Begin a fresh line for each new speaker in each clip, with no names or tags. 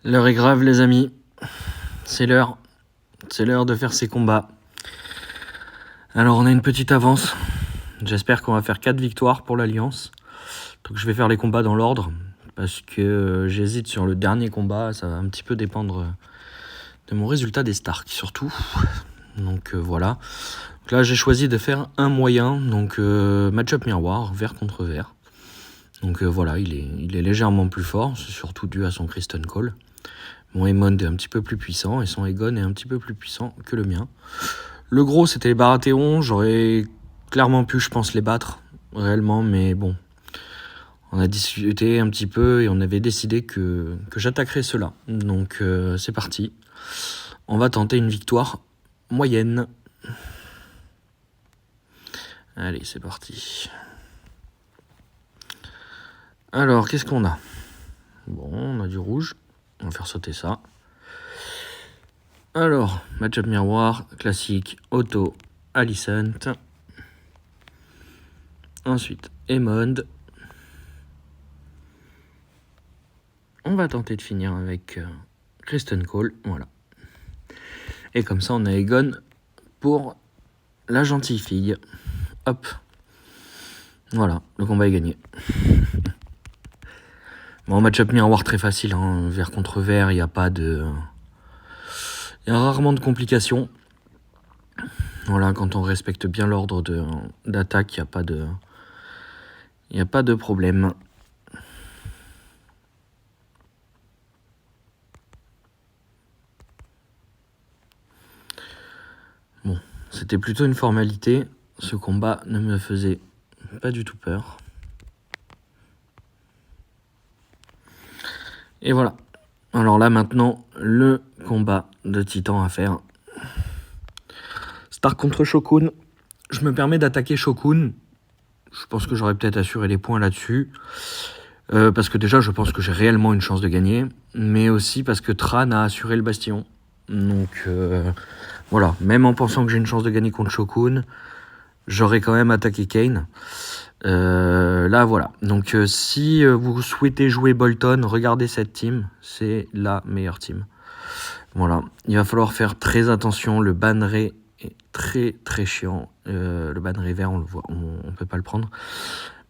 L'heure est grave, les amis. C'est l'heure. C'est l'heure de faire ces combats. Alors, on a une petite avance. J'espère qu'on va faire 4 victoires pour l'Alliance. Donc, je vais faire les combats dans l'ordre. Parce que j'hésite sur le dernier combat. Ça va un petit peu dépendre de mon résultat des Stark, surtout. Donc, voilà. Donc là, j'ai choisi de faire un moyen. Donc, match-up miroir, vert contre vert. Donc, voilà, il est légèrement plus fort. C'est surtout dû à son Kristen Cole. Mon Aemond est un petit peu plus puissant et son Aegon est un petit peu plus puissant que le mien. Le gros, c'était les Baratheon. J'aurais clairement pu, je pense, les battre réellement, mais bon. On a discuté un petit peu et on avait décidé que j'attaquerais ceux-là. Donc, c'est parti. On va tenter une victoire moyenne. Allez, c'est parti. Alors, qu'est-ce qu'on a? Bon, on a du rouge. On va faire sauter ça. Alors, match-up miroir, classique, Otto, Alicent. Ensuite, Aemond. On va tenter de finir avec Kristen Cole, voilà. Et comme ça, on a Aegon pour la gentille fille. Hop. Voilà, le combat est gagné. Bon, match-up miroir très facile, hein. Vert contre vert, il n'y a pas de... Il y a rarement de complications. Voilà, quand on respecte bien l'ordre d'attaque, il n'y a pas de problème. Bon, c'était plutôt une formalité. Ce combat ne me faisait pas du tout peur. Et voilà. Alors là, maintenant, le combat de titan à faire. Stark contre Shokun. Je me permets d'attaquer Shokun. Je pense que j'aurais peut-être assuré les points là-dessus. Parce que déjà, je pense que j'ai réellement une chance de gagner. Mais aussi parce que Tran a assuré le bastion. Donc, voilà. Même en pensant que j'ai une chance de gagner contre Shokun, j'aurais quand même attaqué Kayn. Là, voilà. Donc, si vous souhaitez jouer Bolton, regardez cette team. C'est la meilleure team. Voilà. Il va falloir faire très attention. Le banneré est très, très chiant. Le banneré vert, on le voit, on peut pas le prendre.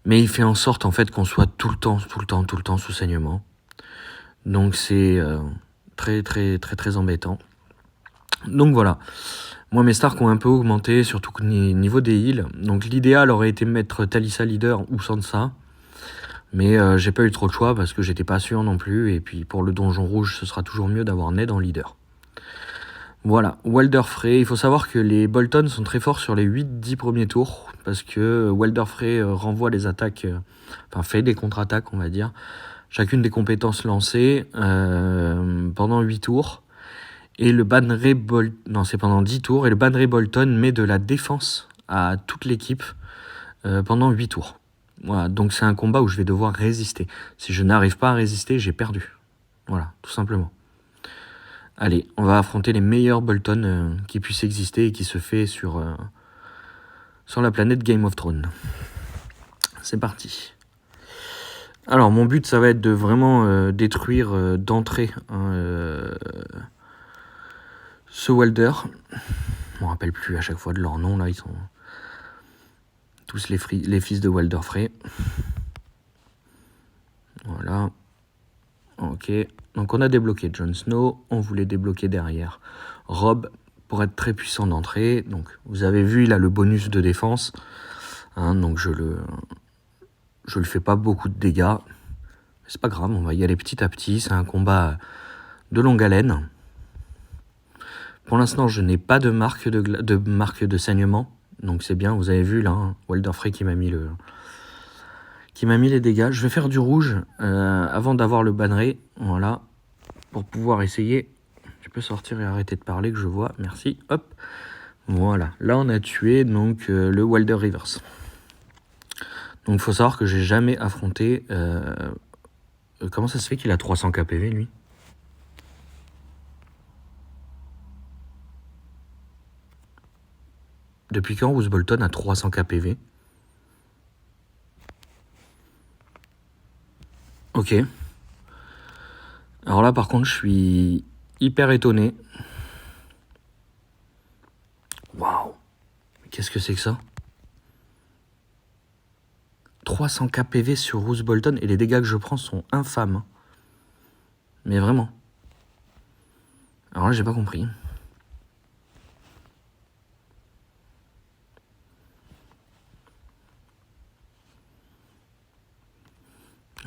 Mais il fait en sorte, en fait, qu'on soit tout le temps sous saignement. Donc, c'est très, très, très, très embêtant. Donc, voilà. Moi, mes Stark ont un peu augmenté, surtout au niveau des heals. Donc, l'idéal aurait été de mettre Talisa leader ou Sansa. Mais j'ai pas eu trop de choix parce que j'étais pas sûr non plus. Et puis, pour le donjon rouge, ce sera toujours mieux d'avoir Ned en leader. Voilà, Walder Frey. Il faut savoir que les Bolton sont très forts sur les 8-10 premiers tours. Parce que Walder Frey renvoie les attaques, enfin fait des contre-attaques, on va dire. Chacune des compétences lancées pendant 8 tours. Et le Banneré Bolton... Non, c'est pendant 10 tours. Et le Banneré Bolton met de la défense à toute l'équipe pendant 8 tours. Voilà, donc c'est un combat où je vais devoir résister. Si je n'arrive pas à résister, j'ai perdu. Voilà, tout simplement. Allez, on va affronter les meilleurs Bolton qui puissent exister et qui se fait sur la planète Game of Thrones. C'est parti. Alors, mon but, ça va être de vraiment détruire d'entrée ce Walder. Je me rappelle plus à chaque fois de leur nom, là, ils sont tous les fils de Walder Frey. Voilà. Ok. Donc, on a débloqué Jon Snow. On voulait débloquer derrière Robb pour être très puissant d'entrée. Donc, vous avez vu, il a le bonus de défense. Hein, donc, je le fais pas beaucoup de dégâts. C'est pas grave, on va y aller petit à petit. C'est un combat de longue haleine. Pour l'instant, je n'ai pas de marque de saignement. Donc, c'est bien. Vous avez vu, là, hein, Walder Frey qui m'a mis les dégâts. Je vais faire du rouge avant d'avoir le banneré. Voilà. Pour pouvoir essayer. Je peux sortir et arrêter de parler que je vois. Merci. Hop. Voilà. Là, on a tué donc le Walder Rivers. Donc, il faut savoir que j'ai jamais affronté... comment ça se fait qu'il a 300 KPV, lui? Depuis quand Roose Bolton a 300 KPV? Ok. Alors là, par contre, je suis hyper étonné. Waouh! Qu'est-ce que c'est que ça? 300 kPV sur Roose Bolton et les dégâts que je prends sont infâmes. Mais vraiment. Alors là, j'ai pas compris.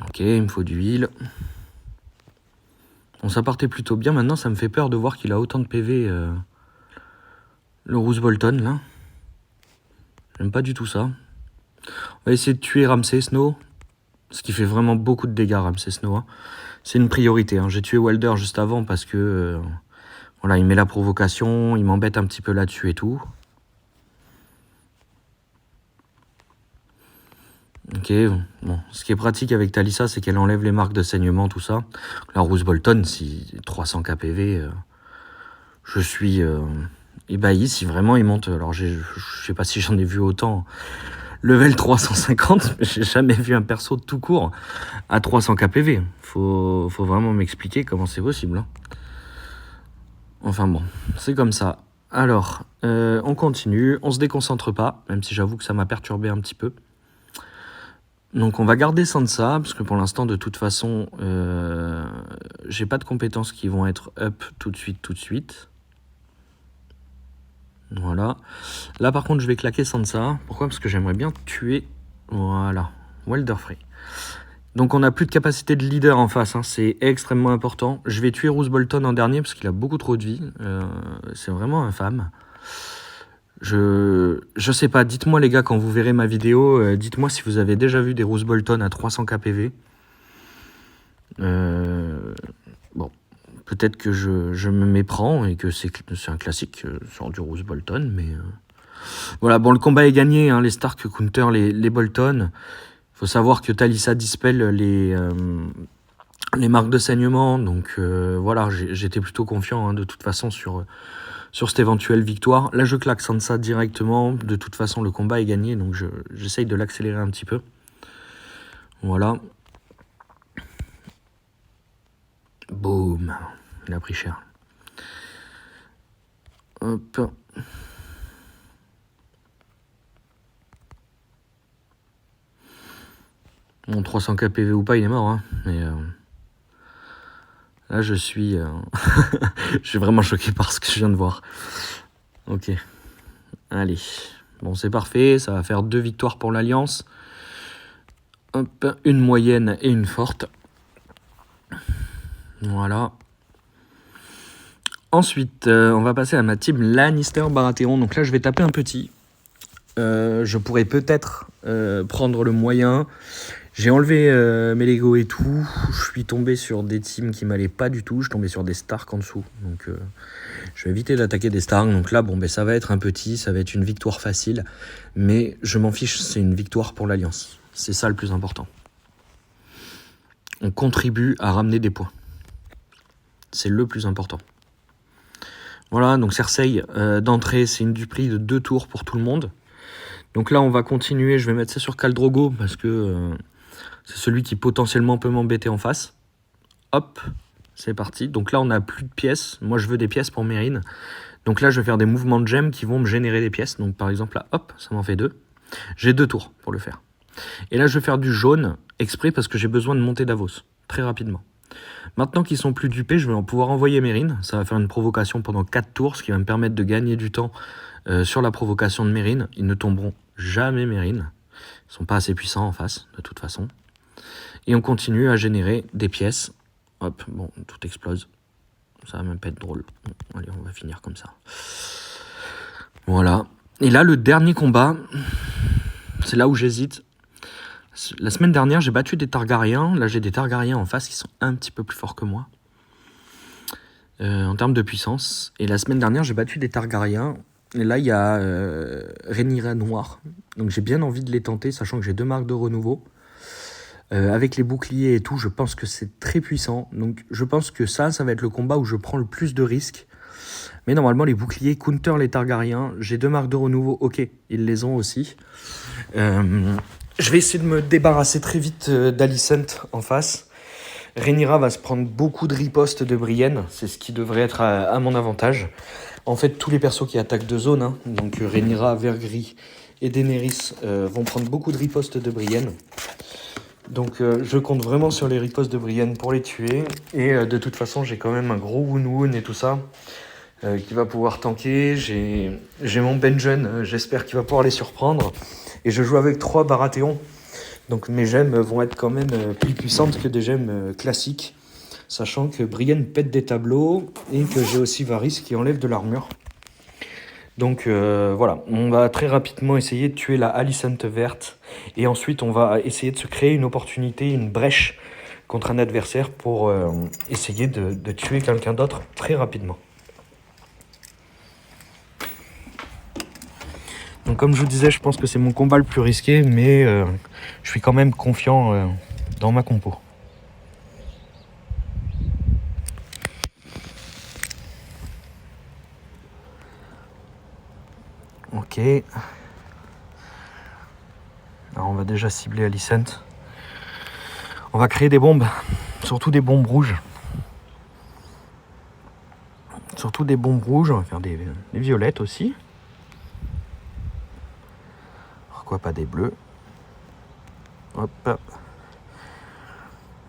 Ok, il me faut de l'huile. Bon, ça partait plutôt bien. Maintenant, ça me fait peur de voir qu'il a autant de PV. Le Roose Bolton, là. J'aime pas du tout ça. On va essayer de tuer Ramsay Snow. Ce qui fait vraiment beaucoup de dégâts, Ramsay Snow. Hein. C'est une priorité. Hein. J'ai tué Walder juste avant parce que... voilà, il met la provocation. Il m'embête un petit peu là-dessus et tout. Ok, bon, ce qui est pratique avec Talisa, c'est qu'elle enlève les marques de saignement, tout ça. La Roose Bolton, si 300 kPV, je suis ébahi. Si vraiment il monte, alors je sais pas si j'en ai vu autant, level 350, mais j'ai jamais vu un perso tout court à 300 kPV. Faut vraiment m'expliquer comment c'est possible. Hein. Enfin bon, c'est comme ça. Alors, on continue, on se déconcentre pas, même si j'avoue que ça m'a perturbé un petit peu. Donc on va garder Sansa, parce que pour l'instant, de toute façon, j'ai pas de compétences qui vont être up tout de suite. Voilà. Là par contre, je vais claquer Sansa. Pourquoi? Parce que j'aimerais bien tuer, voilà, Walder Frey. Donc on n'a plus de capacité de leader en face, hein. C'est extrêmement important. Je vais tuer Roose Bolton en dernier, parce qu'il a beaucoup trop de vie. C'est vraiment infâme. Je sais pas, dites-moi les gars quand vous verrez ma vidéo, dites-moi si vous avez déjà vu des Roose Bolton à 300 kPV. Bon, peut-être que je me méprends et que c'est un classique sur du Roose Bolton, mais voilà, bon le combat est gagné, hein, les Stark counter les Bolton. Faut savoir que Talisa dispel les marques de saignement, donc voilà, j'étais plutôt confiant hein, de toute façon sur cette éventuelle victoire. Là, je claque Sansa directement. De toute façon, le combat est gagné, donc j'essaye de l'accélérer un petit peu. Voilà. Boum. Il a pris cher. Hop. Bon, 300 kPV ou pas, il est mort. Hein. Mais là, je suis... je suis vraiment choqué par ce que je viens de voir. Ok. Allez. Bon, c'est parfait. Ça va faire 2 victoires pour l'Alliance. Hop. Une moyenne et une forte. Voilà. Ensuite, on va passer à ma team Lannister Baratheon. Donc là, je vais taper un petit. Je pourrais peut-être prendre le moyen. J'ai enlevé mes Lego et tout. Je suis tombé sur des teams qui m'allaient pas du tout. Je suis tombé sur des Stark en dessous. Donc je vais éviter d'attaquer des Stark. Donc là, bon, ben, ça va être un petit. Ça va être une victoire facile. Mais je m'en fiche, c'est une victoire pour l'Alliance. C'est ça le plus important. On contribue à ramener des points. C'est le plus important. Voilà, donc Cersei, d'entrée, c'est une du prix de 2 tours pour tout le monde. Donc là, on va continuer. Je vais mettre ça sur Khal Drogo parce que c'est celui qui potentiellement peut m'embêter en face. Hop, c'est parti. Donc là, on n'a plus de pièces. Moi, je veux des pièces pour Meereen. Donc là, je vais faire des mouvements de gemmes qui vont me générer des pièces. Donc par exemple, là, hop, ça m'en fait 2. J'ai 2 tours pour le faire. Et là, je vais faire du jaune exprès parce que j'ai besoin de monter Davos très rapidement. Maintenant qu'ils sont plus dupés, je vais pouvoir envoyer Meereen. Ça va faire une provocation pendant 4 tours, ce qui va me permettre de gagner du temps sur la provocation de Meereen. Ils ne tomberont jamais Meereen. Ils sont pas assez puissants en face, de toute façon. Et on continue à générer des pièces. Hop, bon, tout explose. Ça va même pas être drôle. Bon, allez, on va finir comme ça. Voilà. Et là, le dernier combat, c'est là où j'hésite. La semaine dernière, j'ai battu des Targaryens. Là, j'ai des Targaryens en face qui sont un petit peu plus forts que moi. En termes de puissance. Et la semaine dernière, j'ai battu des Targaryens. Et là, il y a Rhaenyra Noir. Donc, j'ai bien envie de les tenter, sachant que j'ai 2 marques de renouveau. Avec les boucliers et tout, je pense que c'est très puissant. Donc, je pense que ça va être le combat où je prends le plus de risques. Mais normalement, les boucliers counter les Targaryens. J'ai 2 marques de renouveau. Ok, ils les ont aussi. Je vais essayer de me débarrasser très vite d'Alicent en face. Rhaenyra va se prendre beaucoup de ripostes de Brienne, c'est ce qui devrait être à mon avantage. En fait, tous les persos qui attaquent de zone, hein, donc Rhaenyra, Vergris et Daenerys, vont prendre beaucoup de ripostes de Brienne. Donc je compte vraiment sur les ripostes de Brienne pour les tuer. Et de toute façon, j'ai quand même un gros Woon et tout ça qui va pouvoir tanker. J'ai mon Benjen, j'espère qu'il va pouvoir les surprendre. Et je joue avec 3 Baratheon. Donc mes gemmes vont être quand même plus puissantes que des gemmes classiques. Sachant que Brienne pète des tableaux et que j'ai aussi Varys qui enlève de l'armure. Donc voilà, on va très rapidement essayer de tuer la Alicente verte. Et ensuite on va essayer de se créer une opportunité, une brèche contre un adversaire pour essayer de tuer quelqu'un d'autre très rapidement. Donc comme je vous disais, je pense que c'est mon combat le plus risqué, mais je suis quand même confiant dans ma compo. Ok. Alors on va déjà cibler Alicente. On va créer des bombes, surtout des bombes rouges. Surtout des bombes rouges, on va faire des violettes aussi. Pourquoi pas des bleus? Hop.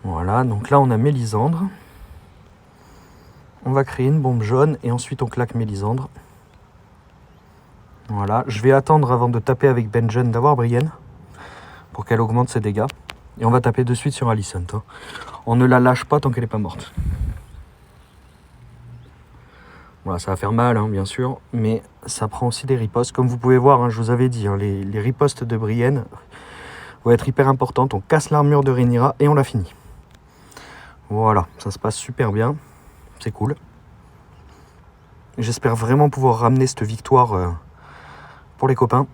Voilà, donc là on a Mélisandre. On va créer une bombe jaune et ensuite on claque Mélisandre. Voilà, je vais attendre avant de taper avec Benjen d'avoir Brienne pour qu'elle augmente ses dégâts. Et on va taper de suite sur Alicente. Hein. On ne la lâche pas tant qu'elle n'est pas morte. Voilà, ça va faire mal, hein, bien sûr, mais ça prend aussi des ripostes. Comme vous pouvez voir, hein, je vous avais dit, hein, les ripostes de Brienne vont être hyper importantes. On casse l'armure de Rhaenyra et on la finit. Voilà, ça se passe super bien. C'est cool. J'espère vraiment pouvoir ramener cette victoire pour les copains.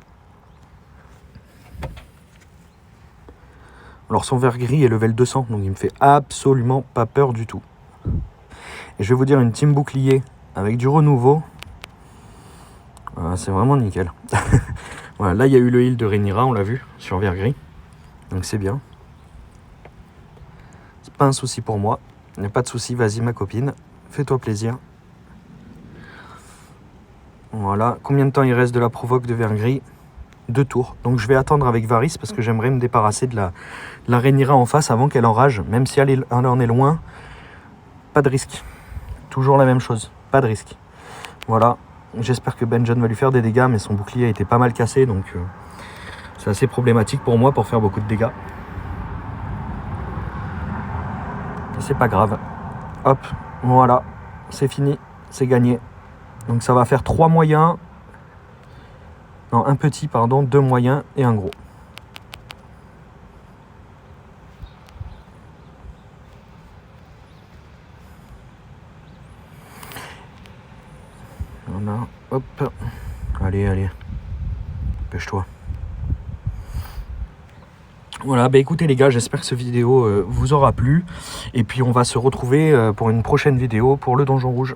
Alors son vert gris est level 200, donc il me fait absolument pas peur du tout. Et je vais vous dire, une team bouclier avec du renouveau, c'est vraiment nickel. Voilà, là il y a eu le heal de Rhaenyra, on l'a vu, sur vert gris. Donc c'est bien. C'est pas un souci pour moi. Il n'y a pas de souci, vas-y ma copine, fais-toi plaisir. Voilà, combien de temps il reste de la provoque de vert gris? 2 tours. Donc je vais attendre avec Varys parce que j'aimerais me débarrasser de la Rhaenyra en face avant qu'elle enrage. Même si elle en est loin, pas de risque. Toujours la même chose, pas de risque. Voilà, j'espère que Benjen va lui faire des dégâts, mais son bouclier a été pas mal cassé, donc c'est assez problématique pour moi pour faire beaucoup de dégâts. C'est pas grave. Hop, voilà, c'est fini, c'est gagné. Donc ça va faire 3 moyens. Non, un petit, pardon, 2 moyens et un gros. Voilà, hop. Allez, pêche-toi. Voilà, bah écoutez les gars, j'espère que cette vidéo vous aura plu. Et puis on va se retrouver pour une prochaine vidéo pour le Donjon Rouge.